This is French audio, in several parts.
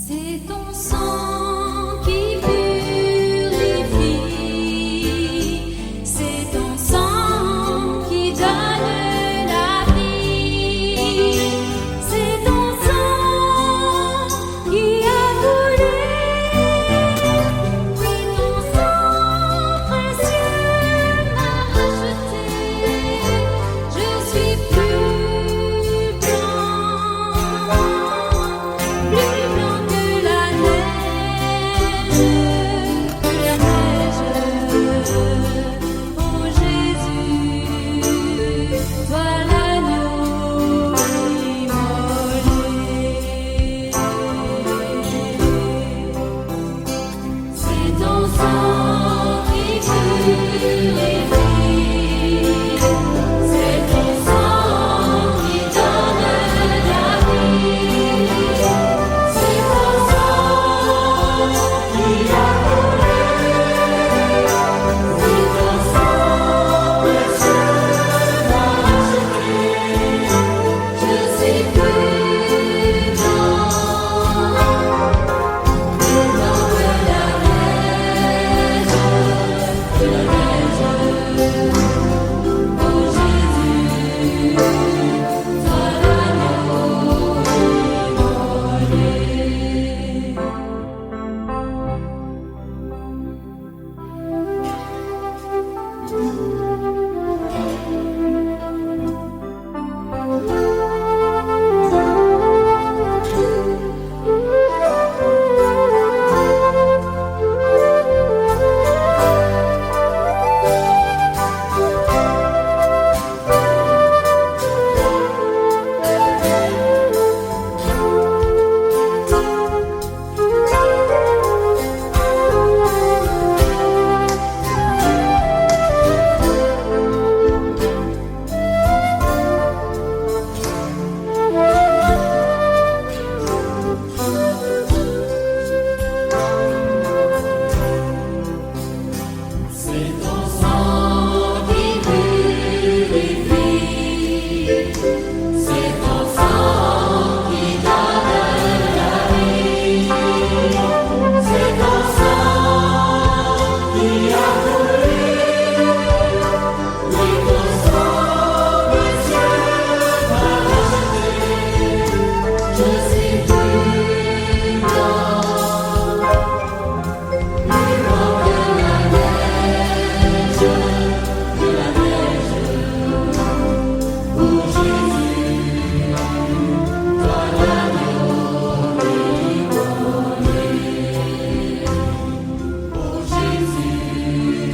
C'est ton sang qui purifie, c'est ton sang qui donne la vie, c'est ton sang qui a coulé, oui ton sang précieux m'a racheté, je suis plus blanc que la neige, oh Jésus, toi l'agneau immolé. C'est ton sang qui purifie, c'est ton sang qui donne la vie, c'est ton sang qui a coulé, c'est ton sang précieux m'a racheté, je suis plus blanc que la neige, oh Jésus, toi l'agneau immolé. C'est ton sang qui purifie, c'est ton sang qui donne la vie, c'est ton sang qui a coulé, oui ton sang précieux m'a racheté, je suis plus blanc que la neige, oh Jésus, toi l'agneau immolé, oh Jésus,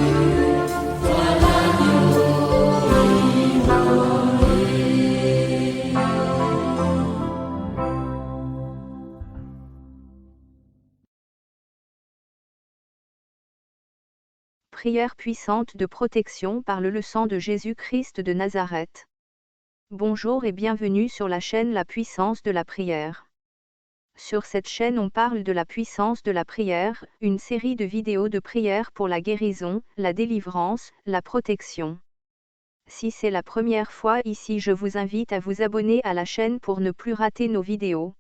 toi l'agneau immolé. Prière puissante de protection par le sang de Jésus-Christ de Nazareth. Bonjour et bienvenue sur la chaîne La Puissance de la Prière. Sur cette chaîne on parle de la puissance de la prière, une série de vidéos de prière pour la guérison, la délivrance, la protection. Si c'est la première fois ici, je vous invite à vous abonner à la chaîne pour ne plus rater nos vidéos.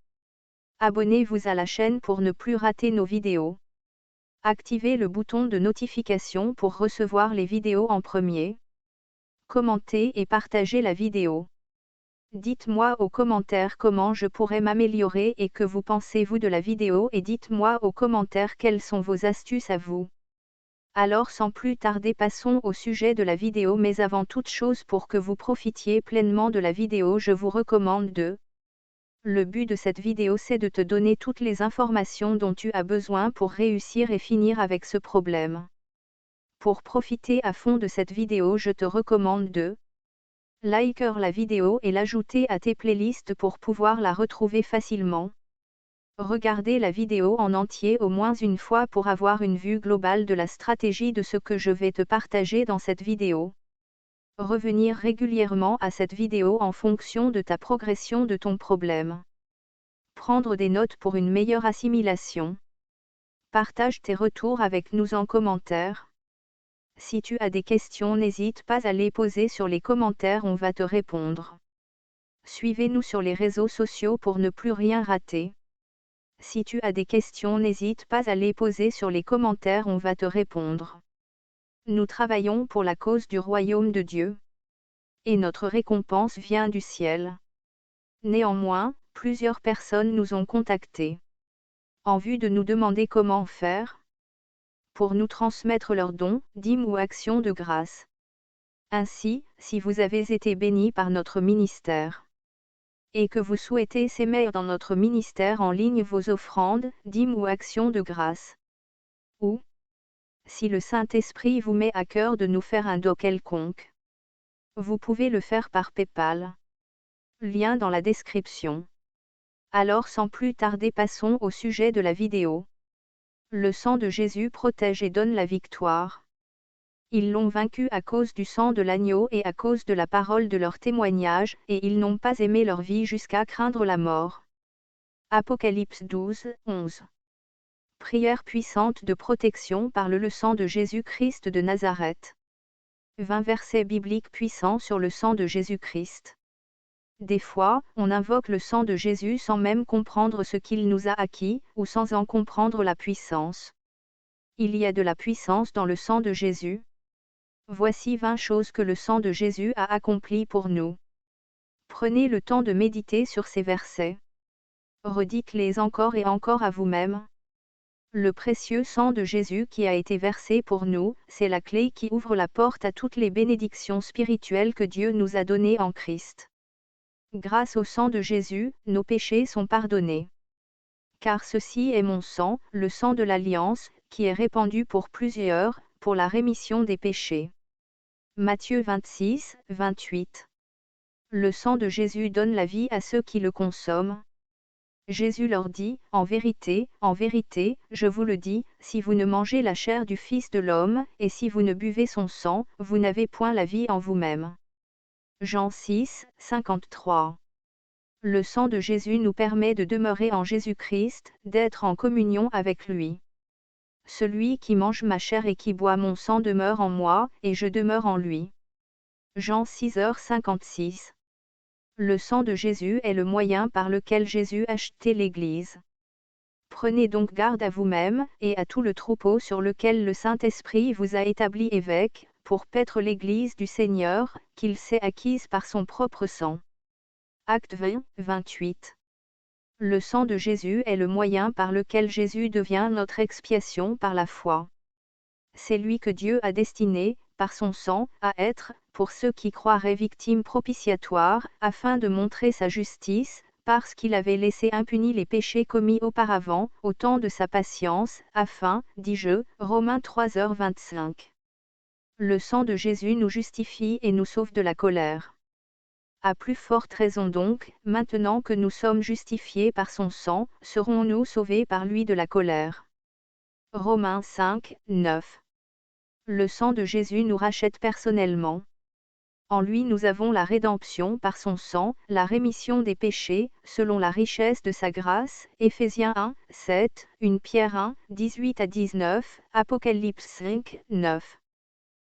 Abonnez-vous à la chaîne pour ne plus rater nos vidéos. Activez le bouton de notification pour recevoir les vidéos en premier. Commentez et partagez la vidéo. Dites-moi aux commentaires comment je pourrais m'améliorer et que vous pensez-vous de la vidéo, et dites-moi aux commentaires quelles sont vos astuces à vous. Alors sans plus tarder, passons au sujet de la vidéo, mais avant toute chose, pour que vous profitiez pleinement de la vidéo, je vous recommande de... Le but de cette vidéo, c'est de te donner toutes les informations dont tu as besoin pour réussir et finir avec ce problème. Pour profiter à fond de cette vidéo, je te recommande de liker la vidéo et l'ajouter à tes playlists pour pouvoir la retrouver facilement. Regardez la vidéo en entier au moins une fois pour avoir une vue globale de la stratégie de ce que je vais te partager dans cette vidéo. Revenir régulièrement à cette vidéo en fonction de ta progression de ton problème. Prendre des notes pour une meilleure assimilation. Partage tes retours avec nous en commentaire. Si tu as des questions, n'hésite pas à les poser sur les commentaires, on va te répondre. Suivez-nous sur les réseaux sociaux pour ne plus rien rater. Si tu as des questions, n'hésite pas à les poser sur les commentaires, on va te répondre. Nous travaillons pour la cause du royaume de Dieu. Et notre récompense vient du ciel. Néanmoins, plusieurs personnes nous ont contactés en vue de nous demander comment faire pour nous transmettre leurs dons, dîmes ou actions de grâce. Ainsi, si vous avez été bénis par notre ministère et que vous souhaitez s'aimer dans notre ministère en ligne vos offrandes, dîmes ou actions de grâce, ou si le Saint-Esprit vous met à cœur de nous faire un don quelconque, vous pouvez le faire par PayPal. Lien dans la description. Alors sans plus tarder, passons au sujet de la vidéo. Le sang de Jésus protège et donne la victoire. Ils l'ont vaincu à cause du sang de l'agneau et à cause de la parole de leur témoignage, et ils n'ont pas aimé leur vie jusqu'à craindre la mort. Apocalypse 12, 11. Prière puissante de protection par le sang de Jésus-Christ de Nazareth. 20 versets bibliques puissants sur le sang de Jésus-Christ. Des fois, on invoque le sang de Jésus sans même comprendre ce qu'il nous a acquis, ou sans en comprendre la puissance. Il y a de la puissance dans le sang de Jésus. Voici 20 choses que le sang de Jésus a accomplies pour nous. Prenez le temps de méditer sur ces versets. Redites-les encore et encore à vous-même. Le précieux sang de Jésus qui a été versé pour nous, c'est la clé qui ouvre la porte à toutes les bénédictions spirituelles que Dieu nous a données en Christ. Grâce au sang de Jésus, nos péchés sont pardonnés. Car ceci est mon sang, le sang de l'Alliance, qui est répandu pour plusieurs, pour la rémission des péchés. Matthieu 26, 28. Le sang de Jésus donne la vie à ceux qui le consomment. Jésus leur dit, en vérité, je vous le dis, si vous ne mangez la chair du Fils de l'homme, et si vous ne buvez son sang, vous n'avez point la vie en vous-même. Jean 6, 53. Le sang de Jésus nous permet de demeurer en Jésus-Christ, d'être en communion avec lui. Celui qui mange ma chair et qui boit mon sang demeure en moi, et je demeure en lui. Jean 6h56. Le sang de Jésus est le moyen par lequel Jésus a acheté l'Église. Prenez donc garde à vous-même, et à tout le troupeau sur lequel le Saint-Esprit vous a établi évêque, pour paître l'Église du Seigneur, qu'il s'est acquise par son propre sang. Acte 20, 28. Le sang de Jésus est le moyen par lequel Jésus devient notre expiation par la foi. C'est lui que Dieu a destiné, par son sang, à être, pour ceux qui croiraient, victime propitiatoire, afin de montrer sa justice, parce qu'il avait laissé impunis les péchés commis auparavant, au temps de sa patience, afin, dis-je, Romains 3h25. Le sang de Jésus nous justifie et nous sauve de la colère. À plus forte raison donc, maintenant que nous sommes justifiés par son sang, serons-nous sauvés par lui de la colère. Romains 5, 9. Le sang de Jésus nous rachète personnellement. En lui nous avons la rédemption par son sang, la rémission des péchés, selon la richesse de sa grâce, Éphésiens 1, 7, 1 Pierre 1, 18-19, Apocalypse 5, 9.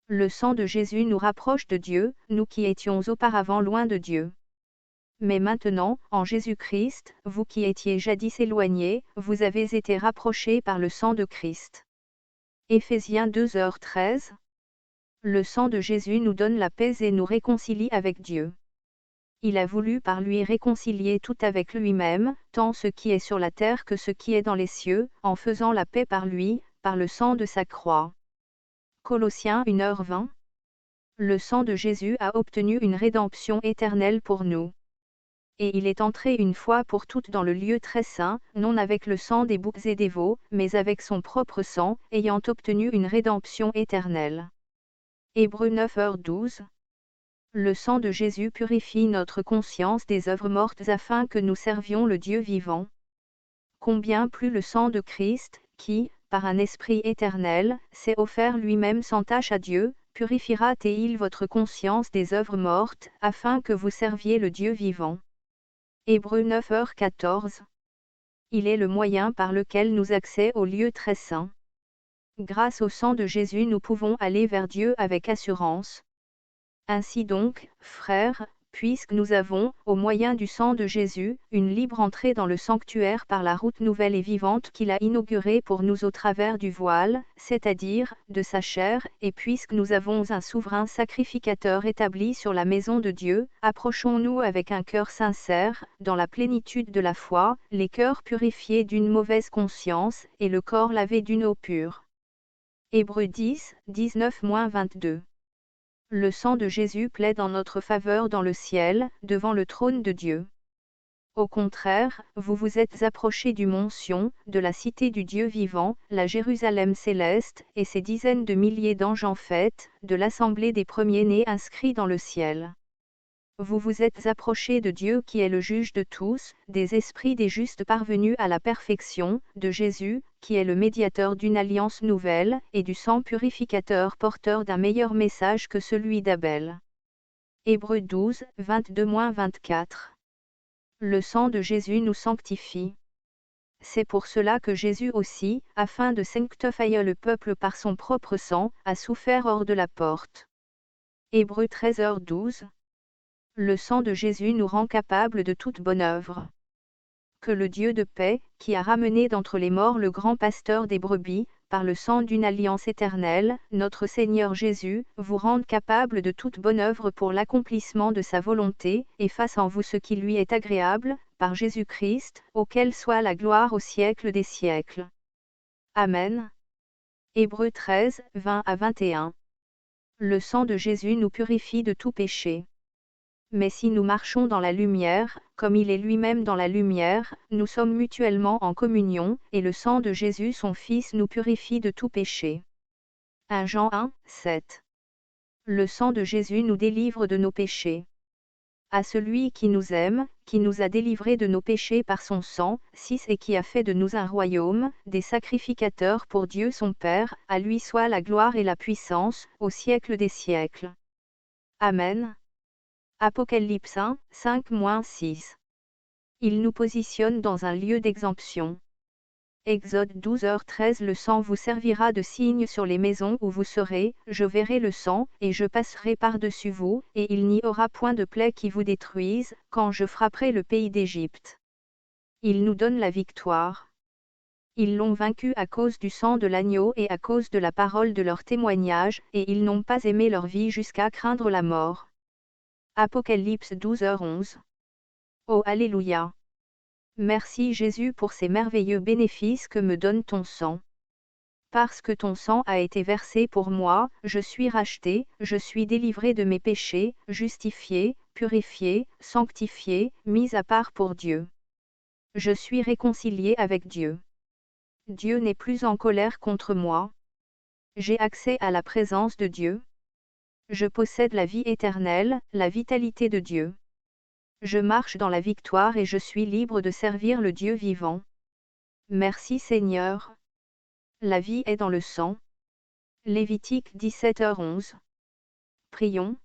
Le sang de Jésus nous rapproche de Dieu, nous qui étions auparavant loin de Dieu. Mais maintenant, en Jésus-Christ, vous qui étiez jadis éloignés, vous avez été rapprochés par le sang de Christ. Éphésiens 2h13. Le sang de Jésus nous donne la paix et nous réconcilie avec Dieu. Il a voulu par lui réconcilier tout avec lui-même, tant ce qui est sur la terre que ce qui est dans les cieux, en faisant la paix par lui, par le sang de sa croix. Colossiens 1h20. Le sang de Jésus a obtenu une rédemption éternelle pour nous. Et il est entré une fois pour toutes dans le lieu très saint, non avec le sang des boucs et des veaux, mais avec son propre sang, ayant obtenu une rédemption éternelle. Hébreux 9h12. Le sang de Jésus purifie notre conscience des œuvres mortes afin que nous servions le Dieu vivant. Combien plus le sang de Christ, qui, par un esprit éternel, s'est offert lui-même sans tache à Dieu, purifiera-t-il votre conscience des œuvres mortes, afin que vous serviez le Dieu vivant. Hébreux 9h14. il est le moyen par lequel nous accèdons au lieu très saint. Grâce au sang de Jésus nous pouvons aller vers Dieu avec assurance. Ainsi donc, frères, puisque nous avons, au moyen du sang de Jésus, une libre entrée dans le sanctuaire par la route nouvelle et vivante qu'il a inaugurée pour nous au travers du voile, c'est-à-dire, de sa chair, et puisque nous avons un souverain sacrificateur établi sur la maison de Dieu, approchons-nous avec un cœur sincère, dans la plénitude de la foi, les cœurs purifiés d'une mauvaise conscience, et le corps lavé d'une eau pure. Hébreux 10, 19-22. Le sang de Jésus plaide en notre faveur dans le ciel, devant le trône de Dieu. Au contraire, vous vous êtes approchés du mont Sion, de la cité du Dieu vivant, la Jérusalem céleste, et ses dizaines de milliers d'anges en fête, de l'assemblée des premiers-nés inscrits dans le ciel. Vous vous êtes approchés de Dieu qui est le juge de tous, des esprits des justes parvenus à la perfection, de Jésus, qui est le médiateur d'une alliance nouvelle, et du sang purificateur porteur d'un meilleur message que celui d'Abel. Hébreux 12, 22-24. Le sang de Jésus nous sanctifie. C'est pour cela que Jésus aussi, afin de sanctifier le peuple par son propre sang, a souffert hors de la porte. Hébreux 13h12. Le sang de Jésus nous rend capables de toute bonne œuvre. Que le Dieu de paix, qui a ramené d'entre les morts le grand pasteur des brebis, par le sang d'une alliance éternelle, notre Seigneur Jésus, vous rende capable de toute bonne œuvre pour l'accomplissement de sa volonté, et fasse en vous ce qui lui est agréable, par Jésus-Christ, auquel soit la gloire au siècle des siècles. Amen. Hébreux 13, 20-21. Le sang de Jésus nous purifie de tout péché. Mais si nous marchons dans la lumière, comme il est lui-même dans la lumière, nous sommes mutuellement en communion, et le sang de Jésus son Fils nous purifie de tout péché. 1 Jean 1, 7. Le sang de Jésus nous délivre de nos péchés. À celui qui nous aime, qui nous a délivrés de nos péchés par son sang, 6 et qui a fait de nous un royaume, des sacrificateurs pour Dieu son Père, à lui soit la gloire et la puissance, au siècle des siècles. Amen. Apocalypse 1, 5-6. Il nous positionne dans un lieu d'exemption. Exode 12h13. Le sang vous servira de signe sur les maisons où vous serez, je verrai le sang, et je passerai par-dessus vous, et il n'y aura point de plaie qui vous détruise, quand je frapperai le pays d'Égypte. Il nous donne la victoire. Ils l'ont vaincu à cause du sang de l'agneau et à cause de la parole de leur témoignage, et ils n'ont pas aimé leur vie jusqu'à craindre la mort. Apocalypse 12h11. Oh Alléluia! Merci Jésus pour ces merveilleux bénéfices que me donne ton sang. Parce que ton sang a été versé pour moi, je suis racheté, je suis délivré de mes péchés, justifié, purifié, sanctifié, mis à part pour Dieu. Je suis réconcilié avec Dieu. Dieu n'est plus en colère contre moi. J'ai accès à la présence de Dieu. Je possède la vie éternelle, la vitalité de Dieu. Je marche dans la victoire et je suis libre de servir le Dieu vivant. Merci Seigneur. La vie est dans le sang. Lévitique 17h11. Prions.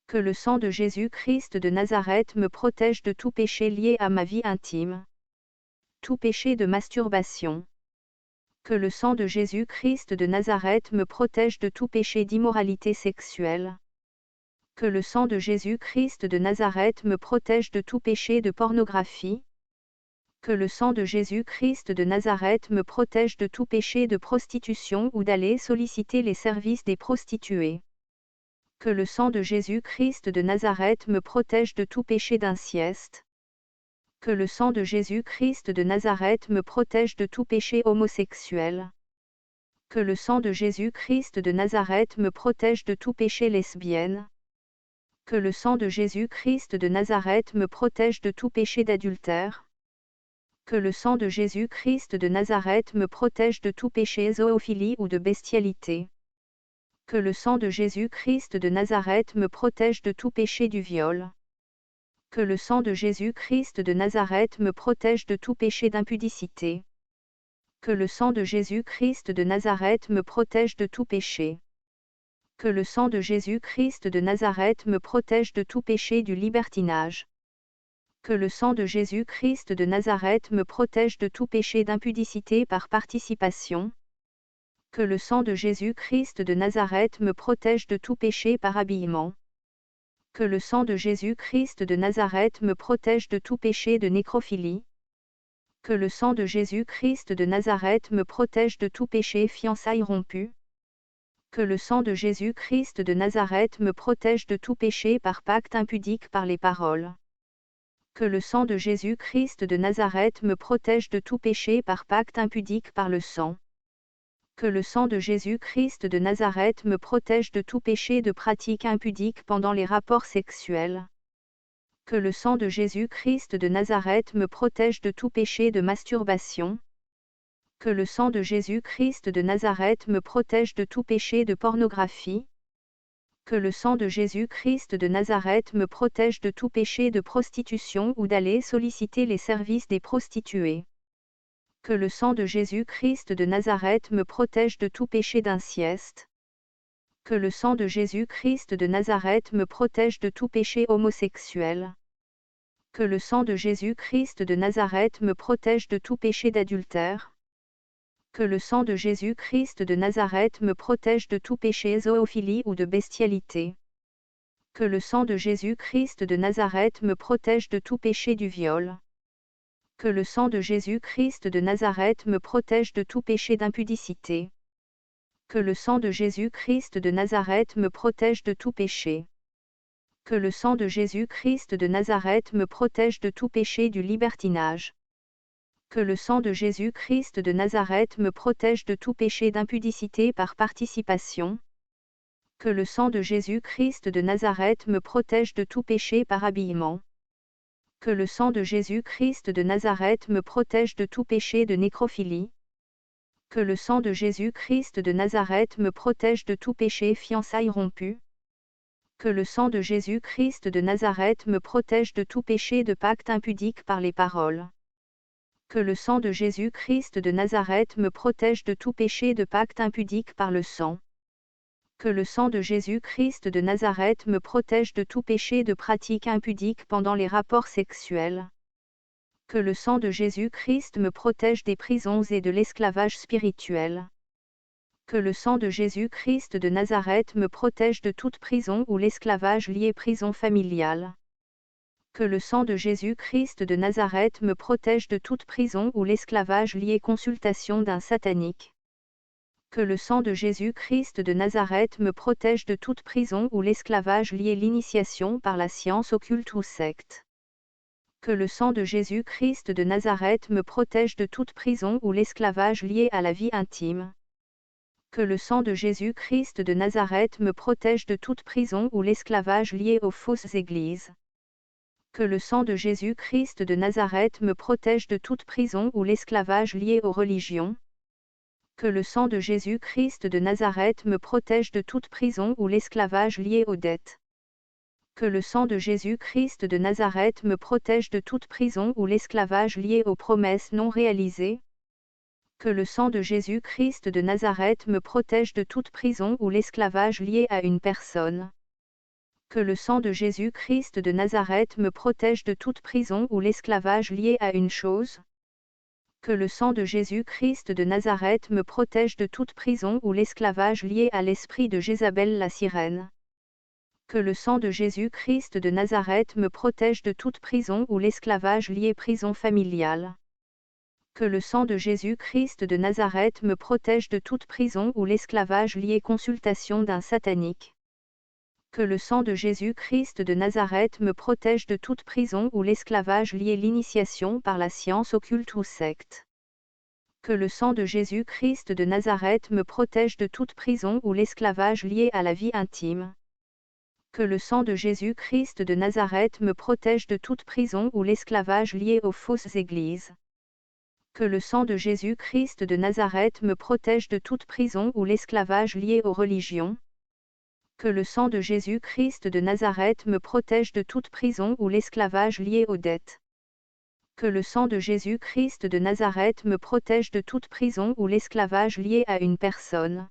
Que le sang de Jésus-Christ de Nazareth me protège de tout péché lié à ma vie intime. Tout péché de masturbation. Que le sang de Jésus-Christ de Nazareth me protège de tout péché d'immoralité sexuelle. Que le sang de Jésus-Christ de Nazareth me protège de tout péché de pornographie. Que le sang de Jésus-Christ de Nazareth me protège de tout péché de prostitution ou d'aller solliciter les services des prostituées. Que le sang de Jésus-Christ de Nazareth me protège de tout péché d'inceste. Que le sang de Jésus-Christ de Nazareth me protège de tout péché homosexuel. Que le sang de Jésus-Christ de Nazareth me protège de tout péché lesbienne. Que le sang de Jésus-Christ de Nazareth me protège de tout péché d'adultère. Que le sang de Jésus-Christ de Nazareth me protège de tout péché zoophilie ou de bestialité. Que le sang de Jésus-Christ de Nazareth me protège de tout péché du viol. Que le sang de Jésus-Christ de Nazareth me protège de tout péché d'impudicité. Que le sang de Jésus-Christ de Nazareth me protège de tout péché. Que le sang de Jésus-Christ de Nazareth me protège de tout péché du libertinage. Que le sang de Jésus-Christ de Nazareth me protège de tout péché d'impudicité par participation. Que le sang de Jésus-Christ de Nazareth me protège de tout péché par habillement. Que le sang de Jésus-Christ de Nazareth me protège de tout péché de nécrophilie. Que le sang de Jésus-Christ de Nazareth me protège de tout péché fiançailles rompues. Que le sang de Jésus-Christ de Nazareth me protège de tout péché par pacte impudique par les paroles. Que le sang de Jésus-Christ de Nazareth me protège de tout péché par pacte impudique par le sang. Que le sang de Jésus-Christ de Nazareth me protège de tout péché de pratique impudique pendant les rapports sexuels. Que le sang de Jésus-Christ de Nazareth me protège de tout péché de masturbation. Que le sang de Jésus-Christ de Nazareth me protège de tout péché de pornographie. Que le sang de Jésus-Christ de Nazareth me protège de tout péché de prostitution ou d'aller solliciter les services des prostituées. Que le sang de Jésus-Christ de Nazareth me protège de tout péché d'inceste. Que le sang de Jésus-Christ de Nazareth me protège de tout péché homosexuel. Que le sang de Jésus-Christ de Nazareth me protège de tout péché d'adultère. Que le sang de Jésus-Christ de Nazareth me protège de tout péché zoophilie ou de bestialité. Que le sang de Jésus-Christ de Nazareth me protège de tout péché du viol. Que le sang de Jésus-Christ de Nazareth me protège de tout péché d'impudicité. Que le sang de Jésus-Christ de Nazareth me protège de tout péché. Que le sang de Jésus-Christ de Nazareth me protège de tout péché du libertinage. Que le sang de Jésus-Christ de Nazareth me protège de tout péché d'impudicité par participation. Que le sang de Jésus-Christ de Nazareth me protège de tout péché par habillement. Que le sang de Jésus-Christ de Nazareth me protège de tout péché de nécrophilie. Que le sang de Jésus-Christ de Nazareth me protège de tout péché fiançailles rompues. Que le sang de Jésus-Christ de Nazareth me protège de tout péché de pacte impudique par les paroles. Que le sang de Jésus-Christ de Nazareth me protège de tout péché de pacte impudique par le sang. Que le sang de Jésus-Christ de Nazareth me protège de tout péché de pratique impudique pendant les rapports sexuels. Que le sang de Jésus-Christ me protège des prisons et de l'esclavage spirituel. Que le sang de Jésus-Christ de Nazareth me protège de toute prison ou l'esclavage lié prison familiale. Que le sang de Jésus-Christ de Nazareth me protège de toute prison ou l'esclavage lié consultation d'un satanique. Que le sang de Jésus-Christ de Nazareth me protège de toute prison ou l'esclavage lié l'initiation par la science occulte ou secte. Que le sang de Jésus-Christ de Nazareth me protège de toute prison ou l'esclavage lié à la vie intime. Que le sang de Jésus-Christ de Nazareth me protège de toute prison ou l'esclavage lié aux fausses églises. Que le sang de Jésus-Christ de Nazareth me protège de toute prison ou l'esclavage lié aux religions. Que le sang de Jésus-Christ de Nazareth me protège de toute prison ou l'esclavage lié aux dettes. Que le sang de Jésus-Christ de Nazareth me protège de toute prison ou l'esclavage lié aux promesses non réalisées. Que le sang de Jésus-Christ de Nazareth me protège de toute prison ou l'esclavage lié à une personne. Que le sang de Jésus-Christ de Nazareth me protège de toute prison ou l'esclavage lié à une chose. Que le sang de Jésus-Christ de Nazareth me protège de toute prison ou l'esclavage lié à l'esprit de Jézabel la sirène. Que le sang de Jésus-Christ de Nazareth me protège de toute prison ou l'esclavage lié prison familiale. Que le sang de Jésus-Christ de Nazareth me protège de toute prison ou l'esclavage lié consultation d'un satanique. Que le sang de Jésus-Christ de Nazareth me protège de toute prison ou l'esclavage lié l'initiation par la science occulte ou secte. Que le sang de Jésus-Christ de Nazareth me protège de toute prison ou l'esclavage lié à la vie intime. Que le sang de Jésus-Christ de Nazareth me protège de toute prison ou l'esclavage lié aux fausses églises. Que le sang de Jésus-Christ de Nazareth me protège de toute prison ou l'esclavage lié aux religions. Que le sang de Jésus-Christ de Nazareth me protège de toute prison ou l'esclavage lié aux dettes. Que le sang de Jésus-Christ de Nazareth me protège de toute prison ou l'esclavage lié à une personne.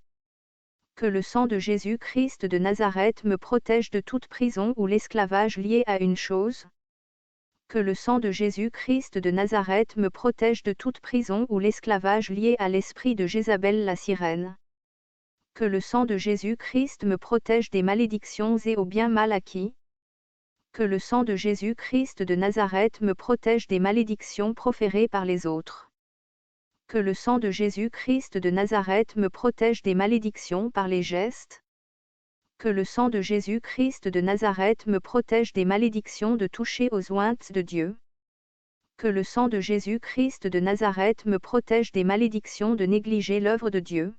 Que le sang de Jésus-Christ de Nazareth me protège de toute prison ou l'esclavage lié à une chose. Que le sang de Jésus-Christ de Nazareth me protège de toute prison ou l'esclavage lié à l'esprit de Jézabel la sirène. Que le sang de Jésus-Christ me protège des malédictions et au bien mal acquis. Que le sang de Jésus-Christ de Nazareth me protège des malédictions proférées par les autres. Que le sang de Jésus-Christ de Nazareth me protège des malédictions par les gestes. Que le sang de Jésus-Christ de Nazareth me protège des malédictions de toucher aux ointes de Dieu. Que le sang de Jésus-Christ de Nazareth me protège des malédictions de négliger l'œuvre de Dieu.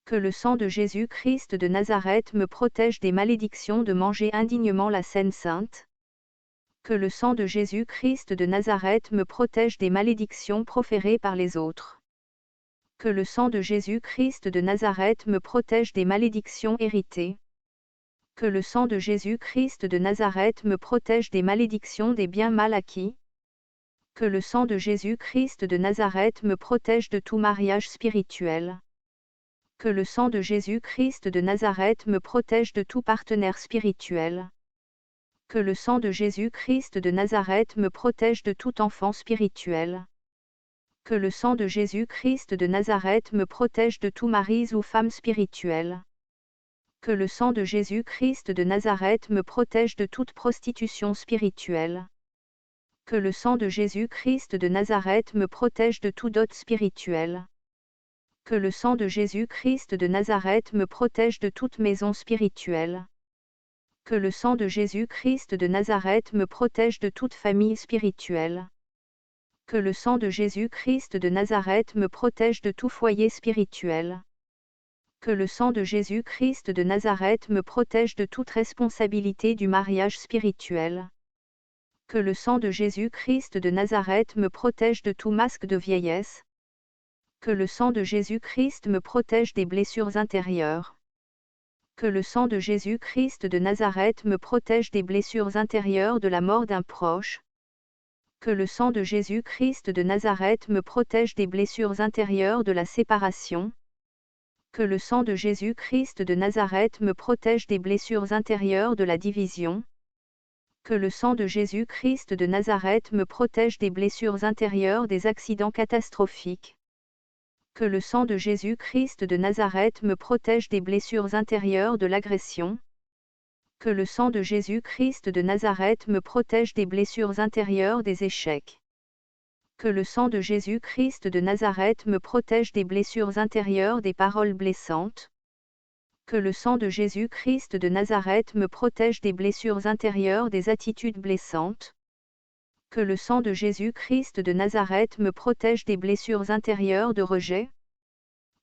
Que le sang de Jésus-Christ de Nazareth me protège des malédictions de manger indignement la Seine Sainte. Que le sang de Jésus-Christ de Nazareth me protège des malédictions proférées par les autres. Que le sang de Jésus-Christ de Nazareth me protège des malédictions héritées. Que le sang de Jésus-Christ de Nazareth me protège des malédictions des biens mal acquis. Que le sang de Jésus-Christ de Nazareth me protège de tout mariage spirituel. Que le sang de Jésus-Christ de Nazareth me protège de tout partenaire spirituel. Que le sang de Jésus-Christ de Nazareth me protège de tout enfant spirituel. Que le sang de Jésus-Christ de Nazareth me protège de tout mari ou femme spirituelle. Que le sang de Jésus-Christ de Nazareth me protège de toute prostitution spirituelle. Que le sang de Jésus-Christ de Nazareth me protège de tout dot spirituel. Que le sang de Jésus-Christ de Nazareth me protège de toute maison spirituelle. Que le sang de Jésus-Christ de Nazareth me protège de toute famille spirituelle. Que le sang de Jésus-Christ de Nazareth me protège de tout foyer spirituel. Que le sang de Jésus-Christ de Nazareth me protège de toute responsabilité du mariage spirituel. Que le sang de Jésus-Christ de Nazareth me protège de tout masque de vieillesse. Que le sang de Jésus-Christ me protège des blessures intérieures. Que le sang de Jésus-Christ de Nazareth me protège des blessures intérieures de la mort d'un proche. Que le sang de Jésus-Christ de Nazareth me protège des blessures intérieures de la séparation. Que le sang de Jésus-Christ de Nazareth me protège des blessures intérieures de la division. Que le sang de Jésus-Christ de Nazareth me protège des blessures intérieures des accidents catastrophiques. Que le sang de Jésus-Christ de Nazareth me protège des blessures intérieures de l'agression. Que le sang de Jésus-Christ de Nazareth me protège des blessures intérieures des échecs. Que le sang de Jésus-Christ de Nazareth me protège des blessures intérieures des paroles blessantes. Que le sang de Jésus-Christ de Nazareth me protège des blessures intérieures des attitudes blessantes. Que le sang de Jésus-Christ de Nazareth me protège des blessures intérieures de rejet.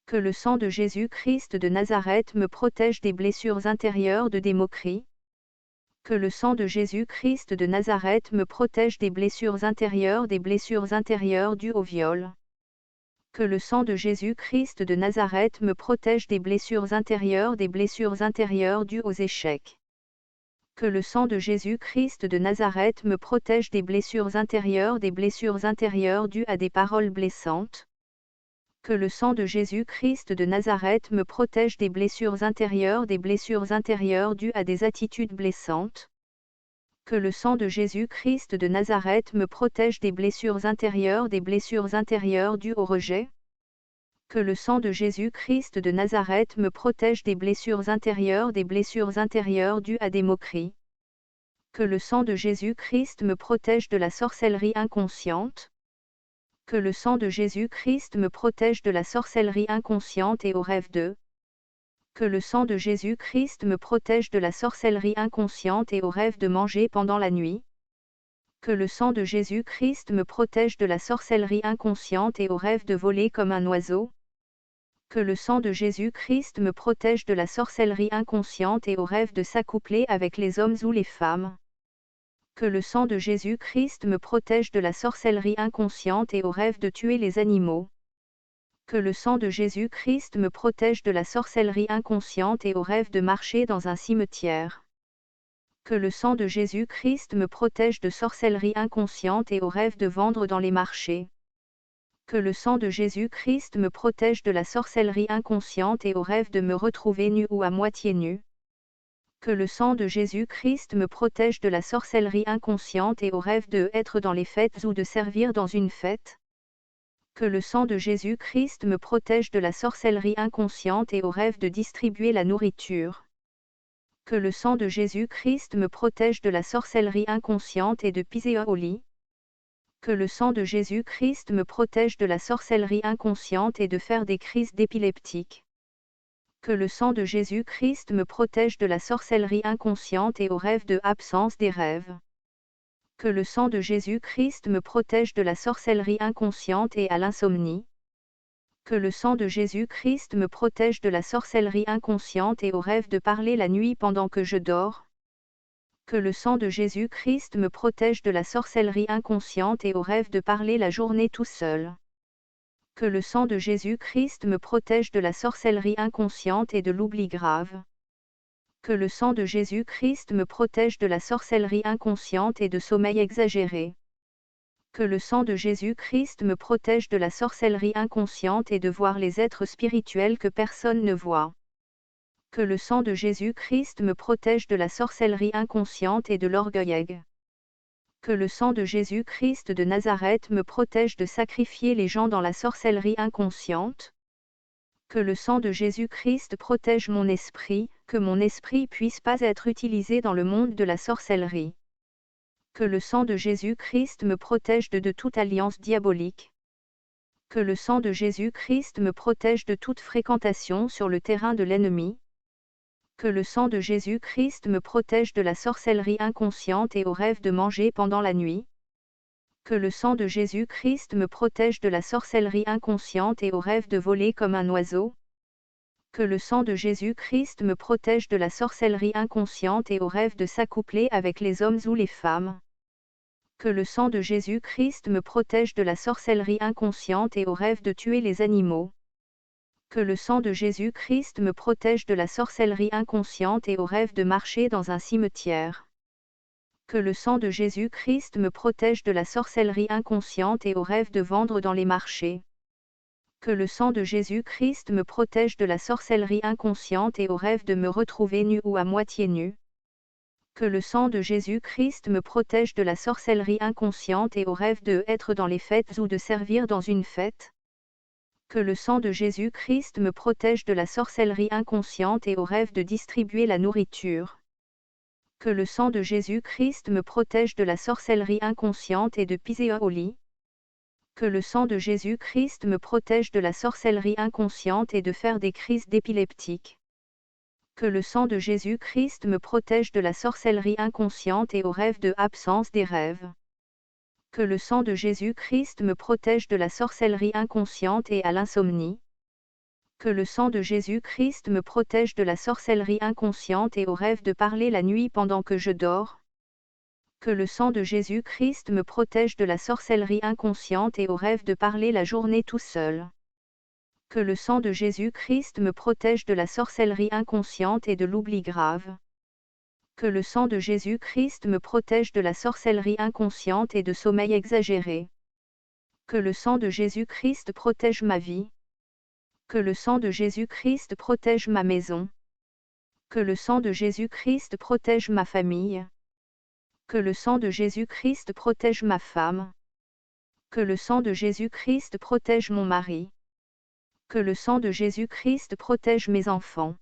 Que le sang de Jésus-Christ de Nazareth me protège des blessures intérieures de démoquerie. Que le sang de Jésus-Christ de Nazareth me protège des blessures intérieures dues au viol. Que le sang de Jésus-Christ de Nazareth me protège des blessures intérieures dues aux échecs. Que le sang de Jésus-Christ de Nazareth me protège des blessures intérieures dues à des paroles blessantes. Que le sang de Jésus-Christ de Nazareth me protège des blessures intérieures dues à des attitudes blessantes. Que le sang de Jésus-Christ de Nazareth me protège des blessures intérieures dues au rejet. Que le sang de Jésus-Christ de Nazareth me protège des blessures intérieures dues à des moqueries. Que le sang de Jésus-Christ me protège de la sorcellerie inconsciente. Que le sang de Jésus-Christ me protège de la sorcellerie inconsciente et aux rêves de. Que le sang de Jésus-Christ me protège de la sorcellerie inconsciente et aux rêves de manger pendant la nuit. Que le sang de Jésus-Christ me protège de la sorcellerie inconsciente et aux rêves de voler comme un oiseau. Que le sang de Jésus-Christ me protège de la sorcellerie inconsciente et aux rêves de s'accoupler avec les hommes ou les femmes. Que le sang de Jésus-Christ me protège de la sorcellerie inconsciente et aux rêves de tuer les animaux. Que le sang de Jésus-Christ me protège de la sorcellerie inconsciente et aux rêves de marcher dans un cimetière. Que le sang de Jésus-Christ me protège de sorcellerie inconsciente et aux rêves de vendre dans les marchés. Que le sang de Jésus-Christ me protège de la sorcellerie inconsciente et aux rêves de me retrouver nu ou à moitié nu. Que le sang de Jésus-Christ me protège de la sorcellerie inconsciente et au rêve de être dans les fêtes ou de servir dans une fête. Que le sang de Jésus-Christ me protège de la sorcellerie inconsciente et au rêve de distribuer la nourriture. Que le sang de Jésus-Christ me protège de la sorcellerie inconsciente et de piser au lit. Que le sang de Jésus-Christ me protège de la sorcellerie inconsciente et de faire des crises d'épileptique. Que le sang de Jésus-Christ me protège de la sorcellerie inconsciente et au rêve de absence des rêves. Que le sang de Jésus-Christ me protège de la sorcellerie inconsciente et à l'insomnie. Que le sang de Jésus-Christ me protège de la sorcellerie inconsciente et au rêve de parler la nuit pendant que je dors. Que le sang de Jésus-Christ me protège de la sorcellerie inconsciente et au rêve de parler la journée tout seul. Que le sang de Jésus-Christ me protège de la sorcellerie inconsciente et de l'oubli grave. Que le sang de Jésus-Christ me protège de la sorcellerie inconsciente et de sommeil exagéré. Que le sang de Jésus-Christ me protège de la sorcellerie inconsciente et de voir les êtres spirituels que personne ne voit. Que le sang de Jésus-Christ me protège de la sorcellerie inconsciente et de l'orgueil. Que le sang de Jésus-Christ de Nazareth me protège de sacrifier les gens dans la sorcellerie inconsciente. Que le sang de Jésus-Christ protège mon esprit, que mon esprit puisse pas être utilisé dans le monde de la sorcellerie. Que le sang de Jésus-Christ me protège de toute alliance diabolique. Que le sang de Jésus-Christ me protège de toute fréquentation sur le terrain de l'ennemi. Que le sang de Jésus-Christ me protège de la sorcellerie inconsciente et au rêve de manger pendant la nuit. Que le sang de Jésus-Christ me protège de la sorcellerie inconsciente et au rêve de voler comme un oiseau. Que le sang de Jésus-Christ me protège de la sorcellerie inconsciente et au rêve de s'accoupler avec les hommes ou les femmes. Que le sang de Jésus-Christ me protège de la sorcellerie inconsciente et au rêve de tuer les animaux. Que le sang de Jésus-Christ me protège de la sorcellerie inconsciente et au rêve de marcher dans un cimetière. Que le sang de Jésus-Christ me protège de la sorcellerie inconsciente et au rêve de vendre dans les marchés. Que le sang de Jésus-Christ me protège de la sorcellerie inconsciente et au rêve de me retrouver nu ou à moitié nu. Que le sang de Jésus-Christ me protège de la sorcellerie inconsciente et au rêve de être dans les fêtes ou de servir dans une fête. Que le sang de Jésus-Christ me protège de la sorcellerie inconsciente et au rêve de distribuer la nourriture. Que le sang de Jésus-Christ me protège de la sorcellerie inconsciente et de piser au lit. Que le sang de Jésus-Christ me protège de la sorcellerie inconsciente et de faire des crises d'épileptique. Que le sang de Jésus-Christ me protège de la sorcellerie inconsciente et au rêve de absence des rêves. Que le sang de Jésus-Christ me protège de la sorcellerie inconsciente et à l'insomnie. Que le sang de Jésus-Christ me protège de la sorcellerie inconsciente et au rêve de parler la nuit pendant que je dors. Que le sang de Jésus-Christ me protège de la sorcellerie inconsciente et au rêve de parler la journée tout seul. Que le sang de Jésus-Christ me protège de la sorcellerie inconsciente et de l'oubli grave. Que le sang de Jésus-Christ me protège de la sorcellerie inconsciente et de sommeil exagéré. Que le sang de Jésus-Christ protège ma vie. Que le sang de Jésus-Christ protège ma maison. Que le sang de Jésus-Christ protège ma famille. Que le sang de Jésus-Christ protège ma femme. Que le sang de Jésus-Christ protège mon mari. Que le sang de Jésus-Christ protège mes enfants.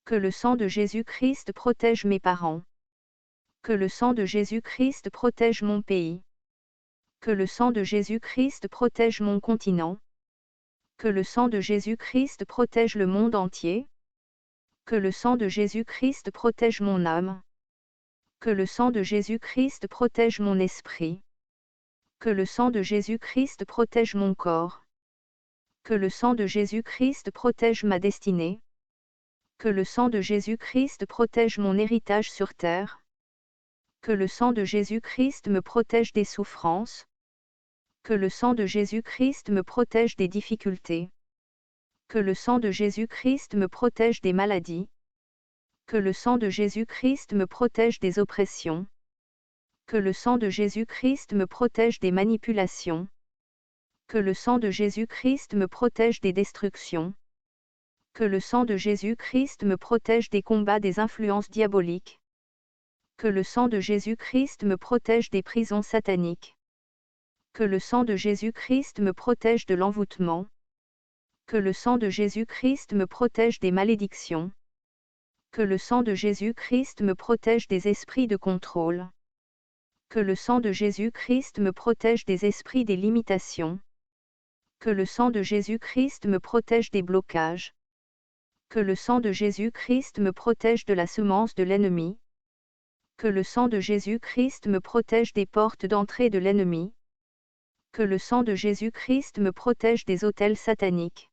Que le sang de Jésus-Christ protège mes parents. Que le sang de Jésus-Christ protège mon pays. Que le sang de Jésus-Christ protège mon continent. Que le sang de Jésus-Christ protège le monde entier. Que le sang de Jésus-Christ protège mon âme. Que le sang de Jésus-Christ protège mon esprit. Que le sang de Jésus-Christ protège mon corps. Que le sang de Jésus-Christ protège ma destinée. Que le sang de Jésus-Christ protège mon héritage sur terre. Que le sang de Jésus-Christ me protège des souffrances. Que le sang de Jésus-Christ me protège des difficultés. Que le sang de Jésus-Christ me protège des maladies. Que le sang de Jésus-Christ me protège des oppressions. Que le sang de Jésus-Christ me protège des manipulations. Que le sang de Jésus-Christ me protège des destructions. Que le sang de Jésus-Christ me protège des combats des influences diaboliques. Que le sang de Jésus-Christ me protège des prisons sataniques. Que le sang de Jésus-Christ me protège de l'envoûtement. Que le sang de Jésus-Christ me protège des malédictions. Que le sang de Jésus-Christ me protège des esprits de contrôle. Que le sang de Jésus-Christ me protège des esprits des limitations. Que le sang de Jésus-Christ me protège des blocages. Que le sang de Jésus-Christ me protège de la semence de l'ennemi. Que le sang de Jésus-Christ me protège des portes d'entrée de l'ennemi. Que le sang de Jésus-Christ me protège des autels sataniques.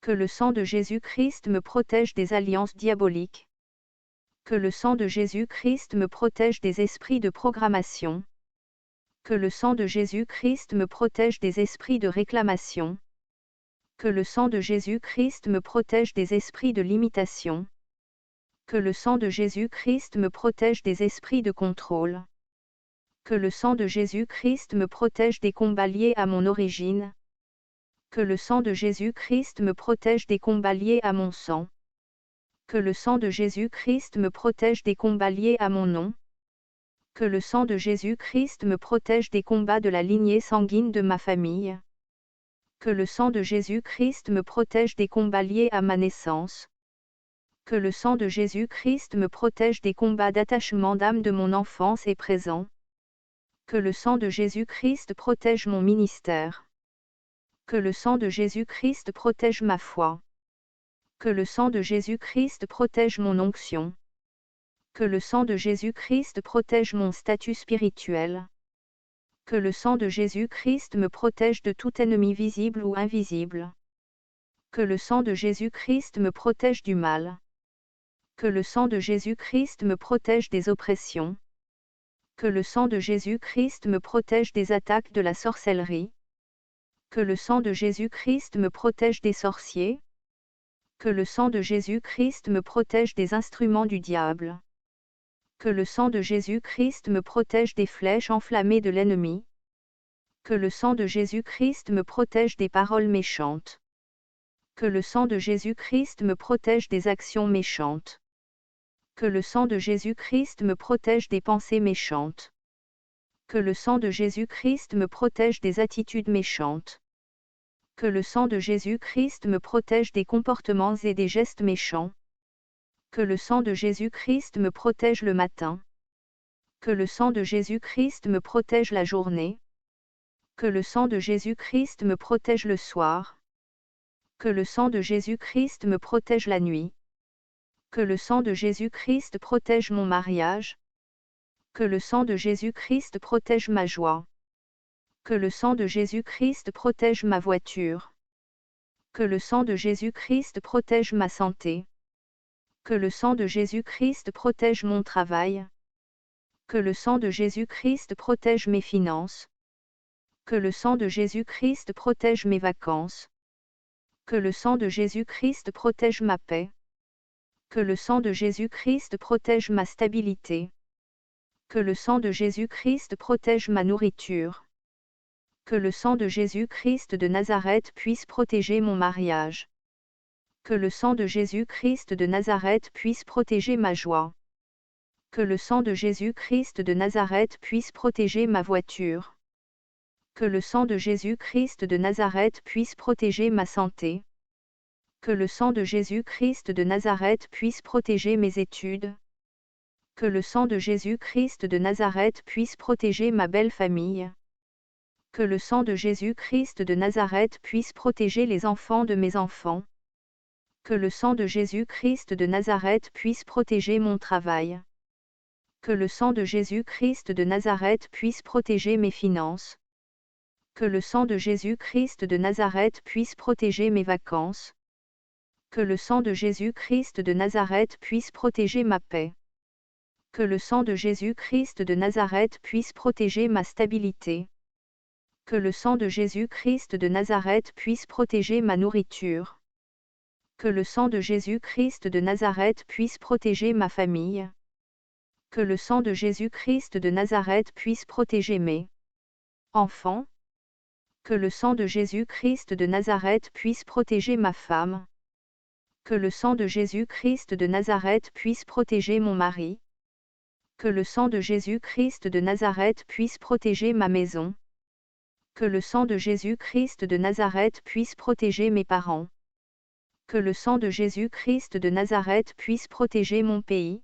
Que le sang de Jésus-Christ me protège des alliances diaboliques. Que le sang de Jésus-Christ me protège des esprits de programmation. Que le sang de Jésus-Christ me protège des esprits de réclamation. Que le sang de Jésus-Christ me protège des esprits de limitation. Que le sang de Jésus-Christ me protège des esprits de contrôle. Que le sang de Jésus-Christ me protège des combats liés à mon origine. Que le sang de Jésus-Christ me protège des combats liés à mon sang. Que le sang de Jésus-Christ me protège des combats liés à mon nom. Que le sang de Jésus-Christ me protège des combats de la lignée sanguine de ma famille. Que le sang de Jésus-Christ me protège des combats liés à ma naissance. Que le sang de Jésus-Christ me protège des combats d'attachement d'âme de mon enfance et présent. Que le sang de Jésus-Christ protège mon ministère. Que le sang de Jésus-Christ protège ma foi. Que le sang de Jésus-Christ protège mon onction. Que le sang de Jésus-Christ protège mon statut spirituel. Que le sang de Jésus-Christ me protège de tout ennemi visible ou invisible. Que le sang de Jésus-Christ me protège du mal. Que le sang de Jésus-Christ me protège des oppressions. Que le sang de Jésus-Christ me protège des attaques de la sorcellerie. Que le sang de Jésus-Christ me protège des sorciers. Que le sang de Jésus-Christ me protège des instruments du diable. Que le sang de Jésus-Christ me protège des flèches enflammées de l'ennemi. Que le sang de Jésus-Christ me protège des paroles méchantes. Que le sang de Jésus-Christ me protège des actions méchantes. Que le sang de Jésus-Christ me protège des pensées méchantes. Que le sang de Jésus-Christ me protège des attitudes méchantes. Que le sang de Jésus-Christ me protège des comportements et des gestes méchants. Que le sang de Jésus-Christ me protège le matin. Que le sang de Jésus-Christ me protège la journée. Que le sang de Jésus-Christ me protège le soir. Que le sang de Jésus-Christ me protège la nuit. Que le sang de Jésus-Christ protège mon mariage. Que le sang de Jésus-Christ protège ma joie. Que le sang de Jésus-Christ protège ma voiture. Que le sang de Jésus-Christ protège ma santé. Que le sang de Jésus-Christ protège mon travail. Que le sang de Jésus-Christ protège mes finances. Que le sang de Jésus-Christ protège mes vacances. Que le sang de Jésus-Christ protège ma paix. Que le sang de Jésus-Christ protège ma stabilité. Que le sang de Jésus-Christ protège ma nourriture. Que le sang de Jésus-Christ de Nazareth puisse protéger mon mariage. Que le sang de Jésus-Christ de Nazareth puisse protéger ma joie. Que le sang de Jésus-Christ de Nazareth puisse protéger ma voiture. Que le sang de Jésus-Christ de Nazareth puisse protéger ma santé. Que le sang de Jésus-Christ de Nazareth puisse protéger mes études. Que le sang de Jésus-Christ de Nazareth puisse protéger ma belle famille. Que le sang de Jésus-Christ de Nazareth puisse protéger les enfants de mes enfants. Que le sang de Jésus-Christ de Nazareth puisse protéger mon travail. Que le sang de Jésus-Christ de Nazareth puisse protéger mes finances. Que le sang de Jésus-Christ de Nazareth puisse protéger mes vacances. Que le sang de Jésus-Christ de Nazareth puisse protéger ma paix. Que le sang de Jésus-Christ de Nazareth puisse protéger ma stabilité. Que le sang de Jésus-Christ de Nazareth puisse protéger ma nourriture. Que le sang de Jésus-Christ de Nazareth puisse protéger ma famille. Que le sang de Jésus-Christ de Nazareth puisse protéger mes enfants. Que le sang de Jésus-Christ de Nazareth puisse protéger ma femme. Que le sang de Jésus-Christ de Nazareth puisse protéger mon mari. Que le sang de Jésus-Christ de Nazareth puisse protéger ma maison. Que le sang de Jésus-Christ de Nazareth puisse protéger mes parents. Que le sang de Jésus-Christ de Nazareth puisse protéger mon pays.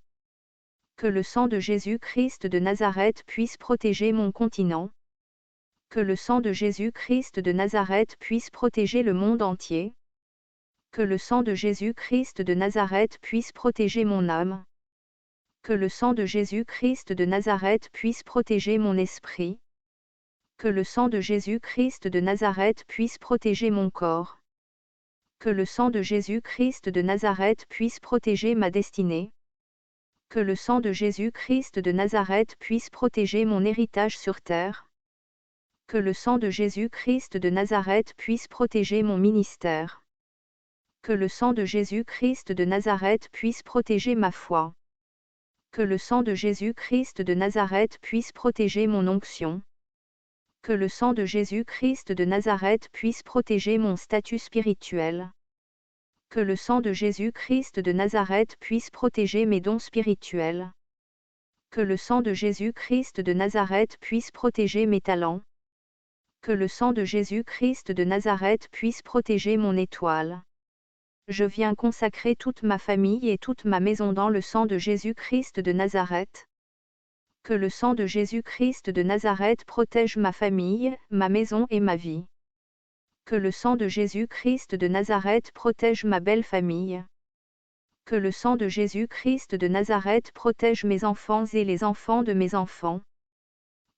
Que le sang de Jésus-Christ de Nazareth puisse protéger mon continent. Que le sang de Jésus-Christ de Nazareth puisse protéger le monde entier. Que le sang de Jésus-Christ de Nazareth puisse protéger mon âme. Que le sang de Jésus-Christ de Nazareth puisse protéger mon esprit. Que le sang de Jésus-Christ de Nazareth puisse protéger mon corps. Que le sang de Jésus-Christ de Nazareth puisse protéger ma destinée. Que le sang de Jésus-Christ de Nazareth puisse protéger mon héritage sur terre. Que le sang de Jésus-Christ de Nazareth puisse protéger mon ministère. Que le sang de Jésus-Christ de Nazareth puisse protéger ma foi. Que le sang de Jésus-Christ de Nazareth puisse protéger mon onction. Que le sang de Jésus-Christ de Nazareth puisse protéger mon statut spirituel. Que le sang de Jésus-Christ de Nazareth puisse protéger mes dons spirituels. Que le sang de Jésus-Christ de Nazareth puisse protéger mes talents. Que le sang de Jésus-Christ de Nazareth puisse protéger mon étoile. Je viens consacrer toute ma famille et toute ma maison dans le sang de Jésus-Christ de Nazareth. Que le sang de Jésus-Christ de Nazareth protège ma famille, ma maison et ma vie. Que le sang de Jésus-Christ de Nazareth protège ma belle famille. Que le sang de Jésus-Christ de Nazareth protège mes enfants et les enfants de mes enfants.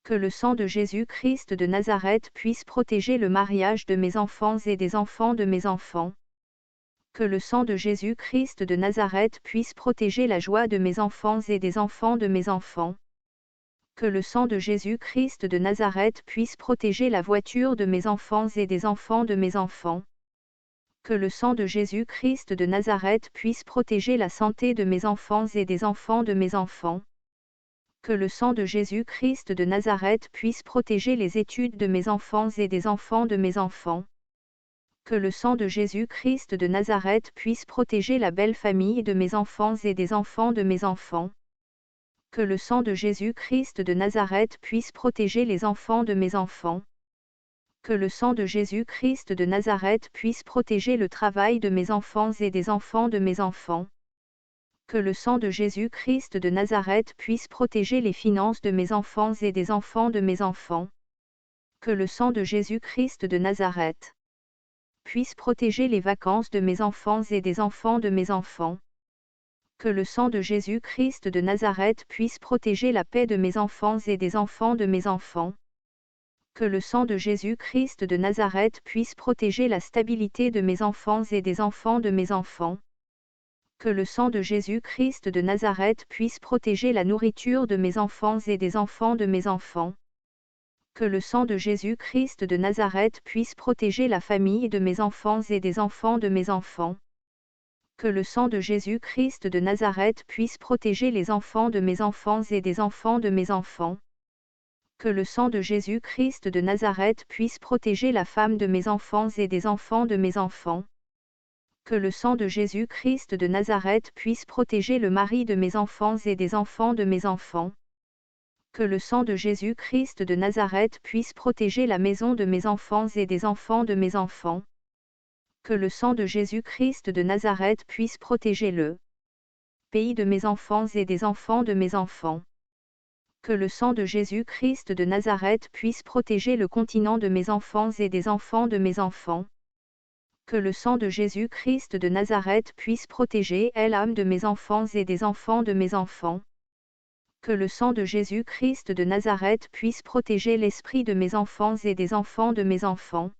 Que le sang de Jésus-Christ de Nazareth puisse protéger le mariage de mes enfants et des enfants de mes enfants. Que le sang de Jésus-Christ de Nazareth puisse protéger la joie de mes enfants et des enfants de mes enfants. Que le sang de Jésus-Christ de Nazareth puisse protéger la voiture de mes enfants et des enfants de mes enfants. Que le sang de Jésus-Christ de Nazareth puisse protéger la santé de mes enfants et des enfants de mes enfants. Que le sang de Jésus-Christ de Nazareth puisse protéger les études de mes enfants et des enfants de mes enfants. Que le sang de Jésus-Christ de Nazareth puisse protéger la belle famille de mes enfants et des enfants de mes enfants. Que le sang de Jésus-Christ de Nazareth puisse protéger les enfants de mes enfants. Que le sang de Jésus-Christ de Nazareth puisse protéger le travail de mes enfants et des enfants de mes enfants. Que le sang de Jésus-Christ de Nazareth puisse protéger les finances de mes enfants et des enfants de mes enfants. Que le sang de Jésus-Christ de Nazareth puisse protéger les vacances de mes enfants et des enfants de mes enfants. Que le sang de Jésus-Christ de Nazareth puisse protéger la paix de mes enfants et des enfants de mes enfants. Que le sang de Jésus-Christ de Nazareth puisse protéger la stabilité de mes enfants et des enfants de mes enfants. Que le sang de Jésus-Christ de Nazareth puisse protéger la nourriture de mes enfants et des enfants de mes enfants. Que le sang de Jésus-Christ de Nazareth puisse protéger la famille de mes enfants et des enfants de mes enfants. Que le sang de Jésus-Christ de Nazareth puisse protéger les enfants de mes enfants et des enfants de mes enfants. Que le sang de Jésus-Christ de Nazareth puisse protéger la femme de mes enfants et des enfants de mes enfants. Que le sang de Jésus-Christ de Nazareth puisse protéger le mari de mes enfants et des enfants de mes enfants. Que le sang de Jésus-Christ de Nazareth puisse protéger la maison de mes enfants et des enfants de mes enfants. Que le sang de Jésus-Christ de Nazareth puisse protéger le pays de mes enfants et des enfants de mes enfants. Que le sang de Jésus-Christ de Nazareth puisse protéger le continent de mes enfants et des enfants de mes enfants. Que le sang de Jésus-Christ de Nazareth puisse protéger l'âme de mes enfants et des enfants de mes enfants. Que le sang de Jésus-Christ de Nazareth puisse protéger l'esprit de mes enfants et des enfants de mes enfants.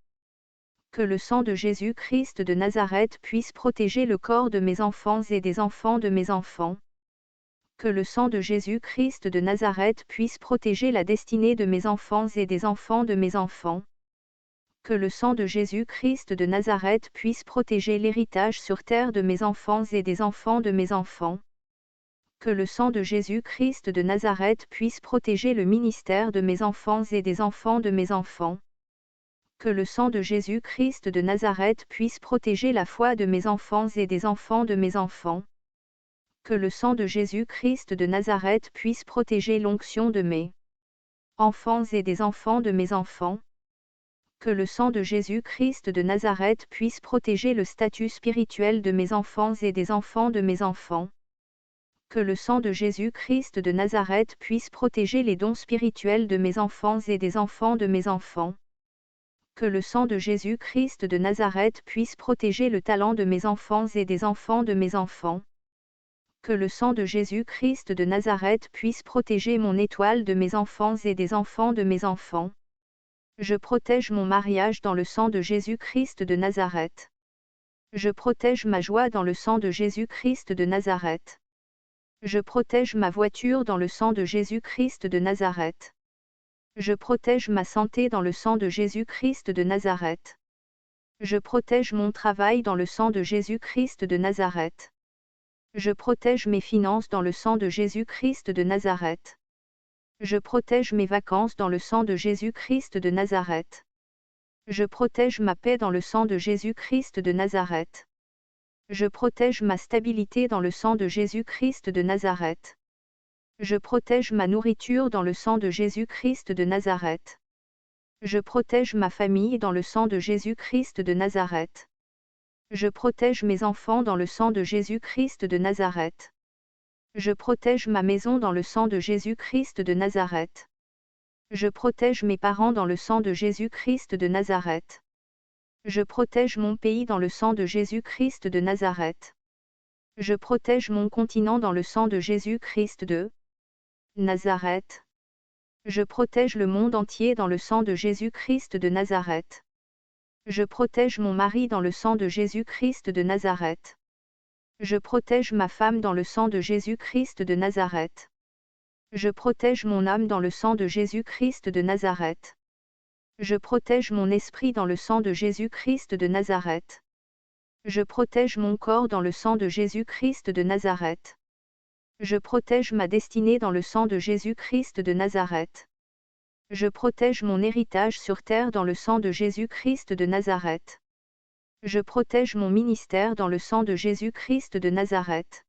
Que le sang de Jésus-Christ de Nazareth puisse protéger le corps de mes enfants et des enfants de mes enfants. Que le sang de Jésus-Christ de Nazareth puisse protéger la destinée de mes enfants et des enfants de mes enfants. Que le sang de Jésus-Christ de Nazareth puisse protéger l'héritage sur terre de mes enfants et des enfants de mes enfants. Que le sang de Jésus-Christ de Nazareth puisse protéger le ministère de mes enfants et des enfants de mes enfants. Que le sang de Jésus-Christ de Nazareth puisse protéger la foi de mes enfants et des enfants de mes enfants. Que le sang de Jésus-Christ de Nazareth puisse protéger l'onction de mes enfants et des enfants de mes enfants. Que le sang de Jésus-Christ de Nazareth puisse protéger le statut spirituel de mes enfants et des enfants de mes enfants. Que le sang de Jésus-Christ de Nazareth puisse protéger les dons spirituels de mes enfants et des enfants de mes enfants. Que le sang de Jésus-Christ de Nazareth puisse protéger le talent de mes enfants et des enfants de mes enfants. Que le sang de Jésus-Christ de Nazareth puisse protéger mon étoile de mes enfants et des enfants de mes enfants. Je protège mon mariage dans le sang de Jésus-Christ de Nazareth. Je protège ma joie dans le sang de Jésus-Christ de Nazareth. Je protège ma voiture dans le sang de Jésus-Christ de Nazareth. Je protège ma santé dans le sang de Jésus-Christ de Nazareth. Je protège mon travail dans le sang de Jésus-Christ de Nazareth. Je protège mes finances dans le sang de Jésus-Christ de Nazareth. Je protège mes vacances dans le sang de Jésus-Christ de Nazareth. Je protège ma paix dans le sang de Jésus-Christ de Nazareth. Je protège ma stabilité dans le sang de Jésus-Christ de Nazareth. Je protège ma nourriture dans le sang de Jésus-Christ de Nazareth. Je protège ma famille dans le sang de Jésus-Christ de Nazareth. Je protège mes enfants dans le sang de Jésus-Christ de Nazareth. Je protège ma maison dans le sang de Jésus-Christ de Nazareth. Je protège mes parents dans le sang de Jésus-Christ de Nazareth. Je protège mon pays dans le sang de Jésus-Christ de Nazareth. Je protège mon continent dans le sang de Jésus-Christ de Nazareth. Je protège le monde entier dans le sang de Jésus-Christ de Nazareth. Je protège mon mari dans le sang de Jésus-Christ de Nazareth. Je protège ma femme dans le sang de Jésus-Christ de Nazareth. Je protège mon âme dans le sang de Jésus-Christ de Nazareth. Je protège mon esprit dans le sang de Jésus-Christ de Nazareth. Je protège mon corps dans le sang de Jésus-Christ de Nazareth. Je protège ma destinée dans le sang de Jésus-Christ de Nazareth. Je protège mon héritage sur terre dans le sang de Jésus-Christ de Nazareth. Je protège mon ministère dans le sang de Jésus-Christ de Nazareth.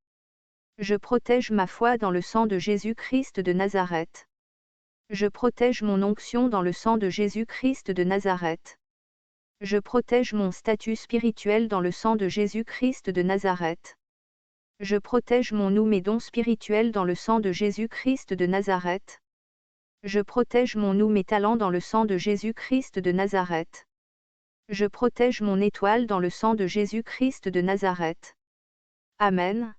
Je protège ma foi dans le sang de Jésus-Christ de Nazareth. Je protège mon onction dans le sang de Jésus-Christ de Nazareth. Je protège mon statut spirituel dans le sang de Jésus-Christ de Nazareth. Je protège mon ou mes dons spirituels dans le sang de Jésus-Christ de Nazareth. Je protège mon ou mes talents dans le sang de Jésus-Christ de Nazareth. Je protège mon étoile dans le sang de Jésus-Christ de Nazareth. Amen.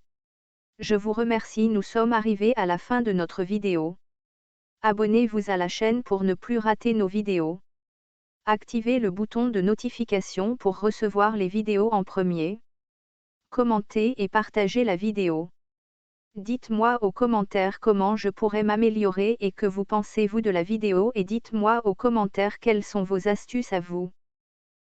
Je vous remercie. Nous sommes arrivés à la fin de notre vidéo. Abonnez-vous à la chaîne pour ne plus rater nos vidéos. Activez le bouton de notification pour recevoir les vidéos en premier. Commentez et partagez la vidéo. Dites-moi aux commentaires comment je pourrais m'améliorer et que vous pensez-vous de la vidéo et dites-moi aux commentaires quelles sont vos astuces à vous.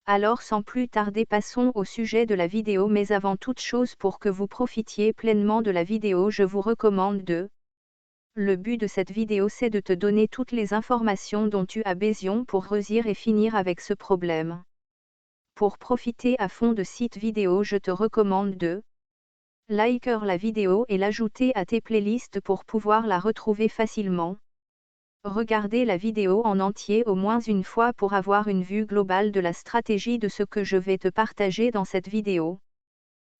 Alors sans plus tarder passons au sujet de la vidéo mais avant toute chose pour que vous profitiez pleinement de la vidéo je vous recommande de... Le but de cette vidéo c'est de te donner toutes les informations dont tu as besoin pour réussir et finir avec ce problème. Pour profiter à fond de cette vidéo je te recommande de... liker la vidéo et l'ajouter à tes playlists pour pouvoir la retrouver facilement. Regardez la vidéo en entier au moins une fois pour avoir une vue globale de la stratégie de ce que je vais te partager dans cette vidéo.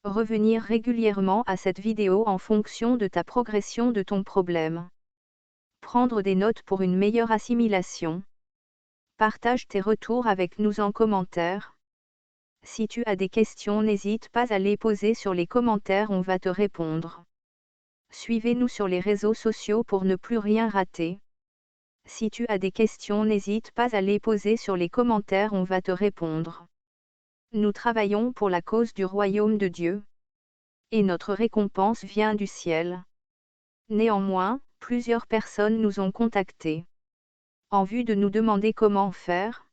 Revenir régulièrement à cette vidéo en fonction de ta progression de ton problème. Prendre des notes pour une meilleure assimilation. Partage tes retours avec nous en commentaire. Si tu as des questions n'hésite pas à les poser sur les commentaires on va te répondre. Suivez-nous sur les réseaux sociaux pour ne plus rien rater. Si tu as des questions n'hésite pas à les poser sur les commentaires on va te répondre. Nous travaillons pour la cause du royaume de Dieu. Et notre récompense vient du ciel. Néanmoins, plusieurs personnes nous ont contactés. En vue de nous demander comment faire.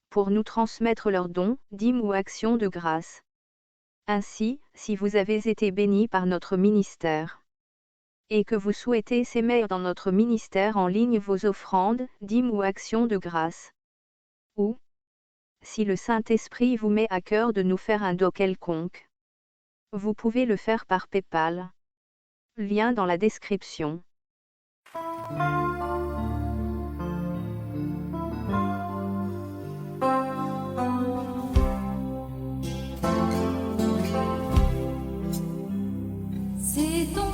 Pour nous transmettre leurs dons, dîmes ou actions de grâce. Ainsi, si vous avez été bénis par notre ministère. Et que vous souhaitez s'aimer dans notre ministère en ligne vos offrandes, dîmes ou actions de grâce. Ou Si le Saint-Esprit vous met à cœur de nous faire un don quelconque, vous pouvez le faire par PayPal. Lien dans la description. C'est ton